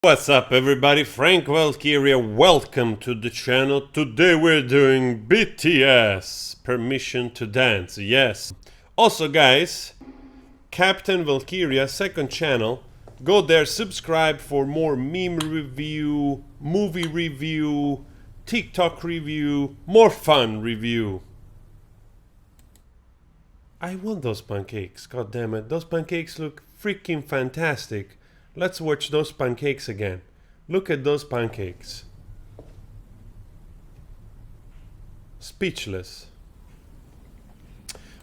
What's up everybody, Frank Valkyria, welcome to the channel. Today we're doing BTS, Permission to Dance, yes. Also guys, Captain Valkyria, second channel, go there, subscribe for more meme review, movie review, TikTok review, more fun review. I want those pancakes, god damn it, those pancakes look freaking fantastic. Let's watch those pancakes again. Look at those pancakes. Speechless.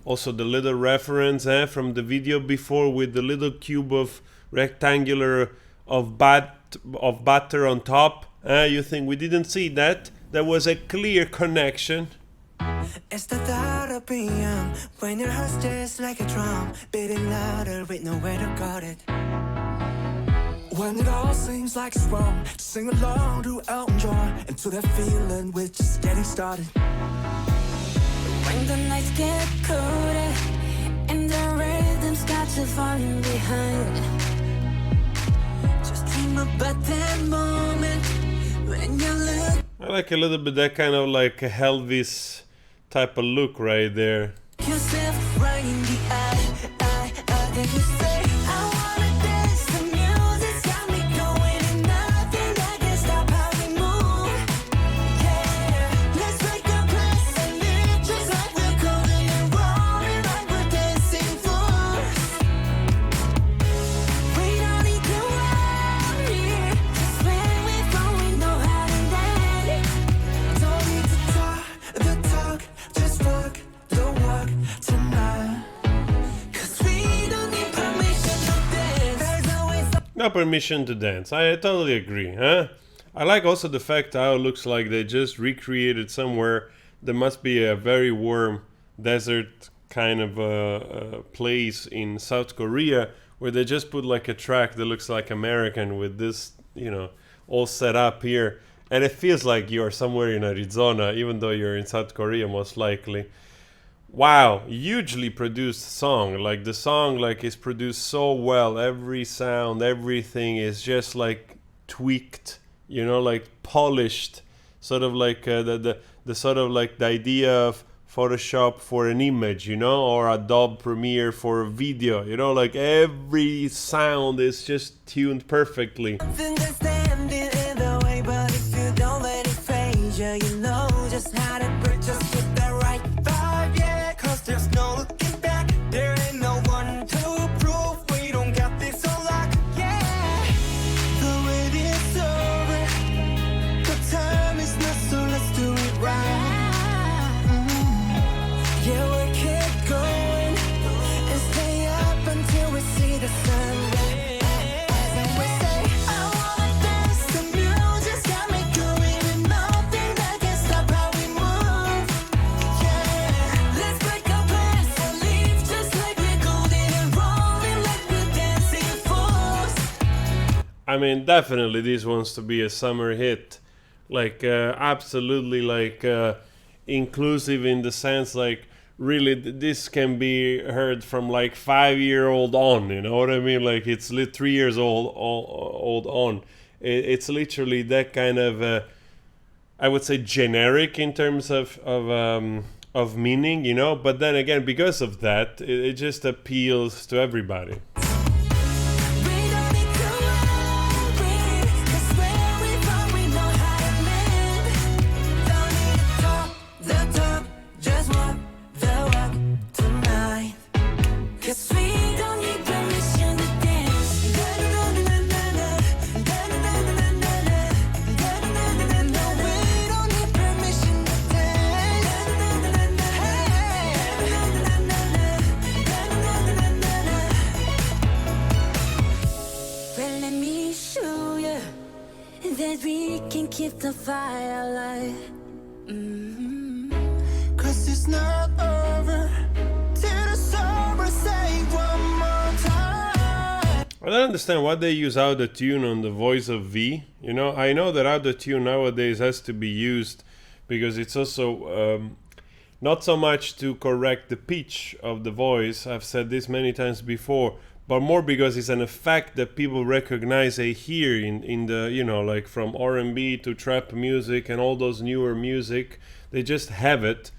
Also the little reference from the video before with the little cube of rectangular of butter on top. You think we didn't see that? There was a clear connection. It's the thought of being young when your heart's just like a drum, beating louder with nowhere to guard it. When it all seems like it's wrong, sing along to Elton John and to that feeling we're just getting started. When the nights get colder and the rhythm's got you falling behind, just dream about that moment when you look. I like a little bit that kind of like a Elvis type of look right there. Yourself right in the eye, then you say, no permission to dance. I totally agree, huh? I like also the fact how it looks like they just recreated somewhere. There must be a very warm desert kind of place in South Korea where they just put like a track that looks like American with this, you know, all set up here. And it feels like you're somewhere in Arizona, even though you're in South Korea most likely. Wow, hugely produced song. Like the song like is produced so well. Every sound, everything is just like tweaked, you know, like polished. Sort of like the sort of like the idea of Photoshop for an image, you know, or Adobe Premiere for a video, you know, like every sound is just tuned perfectly. You know just how to break, just get that right vibe, yeah. Cause there's no looking back, there ain't no one to prove we don't got this on lock, yeah. The wait is over, the time is not, so let's do it right. Yeah, we'll keep going and stay up until we see the sun. I mean, definitely this wants to be a summer hit. Like, absolutely, like, inclusive in the sense, like, really, this can be heard from, like, 5-year-old on, you know what I mean? Like, it's 3 years old on. It's literally that kind of, I would say, generic in terms of meaning, you know? But then again, because of that, it just appeals to everybody. That we can keep the fire alive. Cause it's not over till the summer, say one more time. I don't understand why they use auto-tune on the voice of V. You know, I know that auto-tune nowadays has to be used because it's also not so much to correct the pitch of the voice. I've said this many times before, but more because it's an effect that people recognize. They hear in the, you know, like from R&B to trap music and all those newer music, they just have it.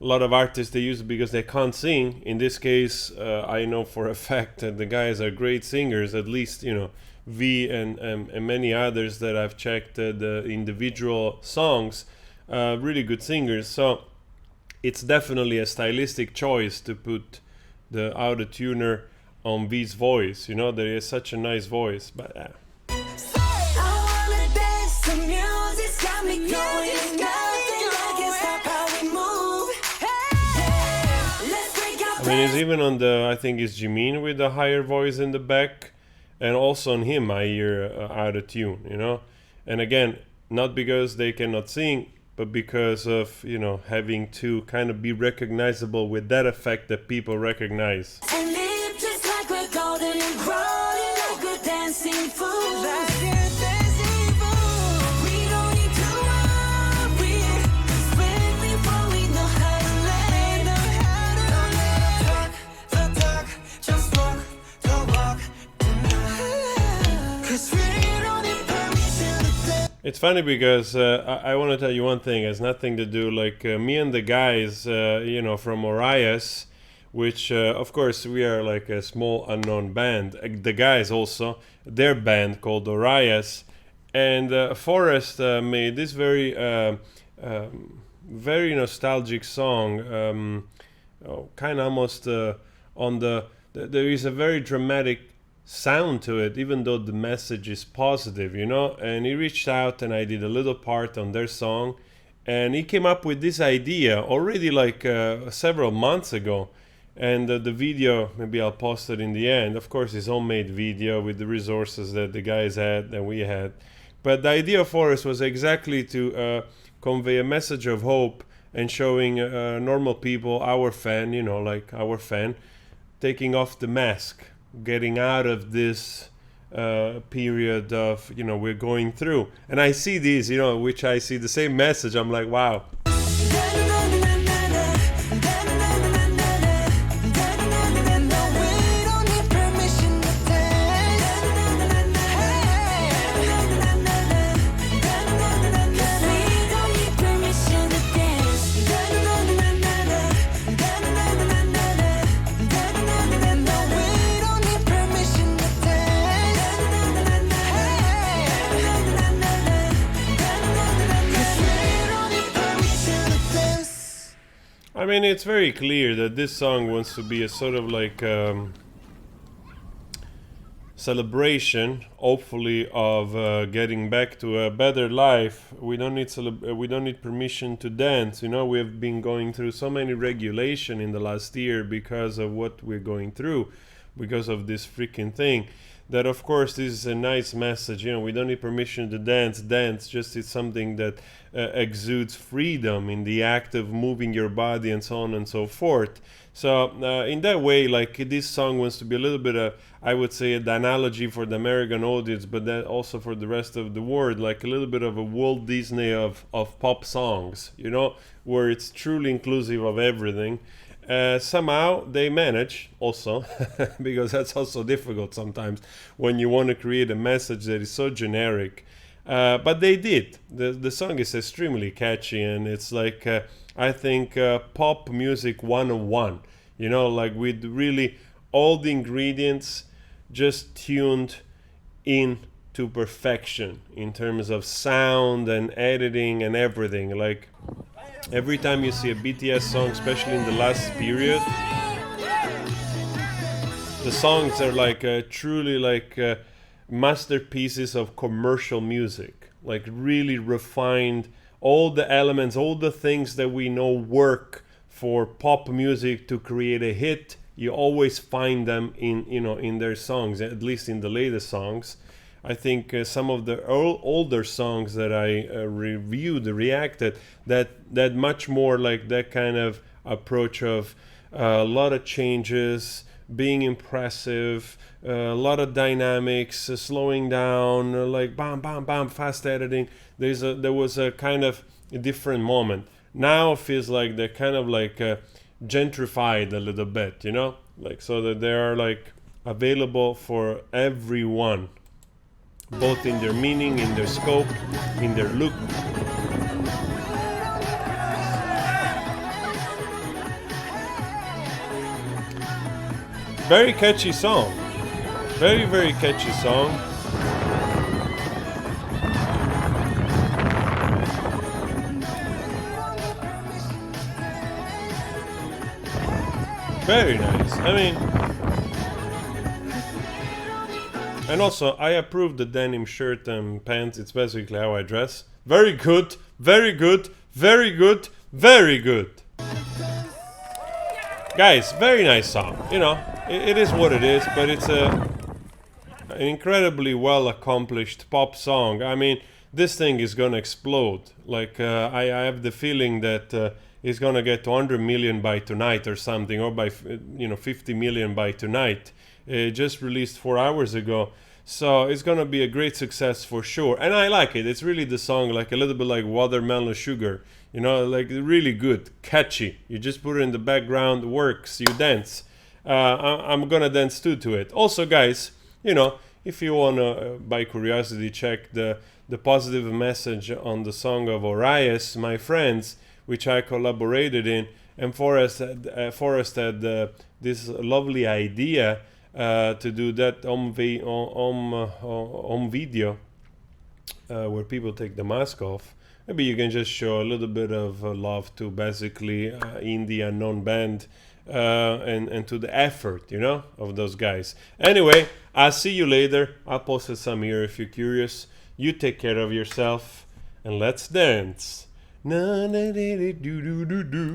A lot of artists, they use it because they can't sing. In this case, I know for a fact that the guys are great singers, at least, you know, V and many others that I've checked the individual songs, really good singers. So it's definitely a stylistic choice to put the auto-tuner on V's voice. You know, there is such a nice voice, but I wanna dance to music's got me going. Nothing that can stop how we move. Hey, let's break up. I mean, it's even on the, I think it's Jimin with the higher voice in the back, and also on him I hear auto-tune, you know. And again, not because they cannot sing, but because of, you know, having to kind of be recognizable with that effect that people recognize. And live just like we're golden and growing like we're dancing fools. We don't need to worry, 'cause when we fall, we know how to land. Don't let the talk, just walk the walk tonight. 'Cause we don't need permission to dance. It's funny because I want to tell you one thing. It has nothing to do, like me and the guys, you know, from Orias, which of course we are like a small unknown band. The guys also, their band called Orias, and Forrest made this very very nostalgic song, kind of almost on the there is a very dramatic sound to it, even though the message is positive, you know. And he reached out and I did a little part on their song, and he came up with this idea already like several months ago. And the video, maybe I'll post it in the end, of course his homemade video with the resources that the guys had and we had. But the idea for us was exactly to convey a message of hope and showing normal people, our fan, you know, like our fan, taking off the mask, getting out of this period of, you know, we're going through. And I see these, you know, which I see the same message. I'm like, wow. I mean, it's very clear that this song wants to be a sort of like celebration, hopefully, of getting back to a better life. We don't need permission to dance. You know, we have been going through so many regulation in the last year because of what we're going through, because of this freaking thing. That of course this is a nice message. You know, we don't need permission to dance. Dance just is something that exudes freedom in the act of moving your body and so on and so forth. So in that way, like, this song wants to be a little bit of, I would say, an analogy for the American audience, but then also for the rest of the world, like a little bit of a Walt Disney of pop songs, you know, where it's truly inclusive of everything. Somehow they manage also, because that's also difficult sometimes when you want to create a message that is so generic. But they did. The song is extremely catchy, and it's like, I think, pop music 101, you know, like with really all the ingredients just tuned in to perfection in terms of sound and editing and everything. Like, every time you see a BTS song, especially in the last period, the songs are like truly like masterpieces of commercial music, like really refined. All the elements, all the things that we know work for pop music to create a hit, you always find them in, you know, in their songs, at least in the latest songs. I think some of the older songs that I reacted, that much more like that kind of approach of a lot of changes, being impressive, a lot of dynamics, slowing down, like bam, bam, bam, fast editing. There was a kind of a different moment. Now it feels like they're kind of like gentrified a little bit, you know, like, so that they are like available for everyone, both in their meaning, in their scope, in their look. Very catchy song. Very, very catchy song. Very nice. I mean, and also I approve the denim shirt and pants. It's basically how I dress. Very good, very good, very good, very good. Guys, very nice song. You know, it is what it is, but it's an incredibly well accomplished pop song. I mean, this thing is gonna explode. Like, I have the feeling that it's gonna get to 100 million by tonight or something, or by 50 million by tonight. It just released 4 hours ago, so it's gonna be a great success for sure. And I like it. It's really the song, like a little bit like Watermelon Sugar. You know, like really good, catchy. You just put it in the background, works, you dance. I'm gonna dance too to it. Also, guys, you know, if you wanna, by curiosity, check the positive message on the song of Orias, My Friends, which I collaborated in, and Forrest had this lovely idea to do that home video where people take the mask off. Maybe you can just show a little bit of love to basically indie unknown band and to the effort, you know, of those guys. Anyway, I'll see you later. I'll post some here if you're curious. You take care of yourself and let's dance. Na na na do do do do.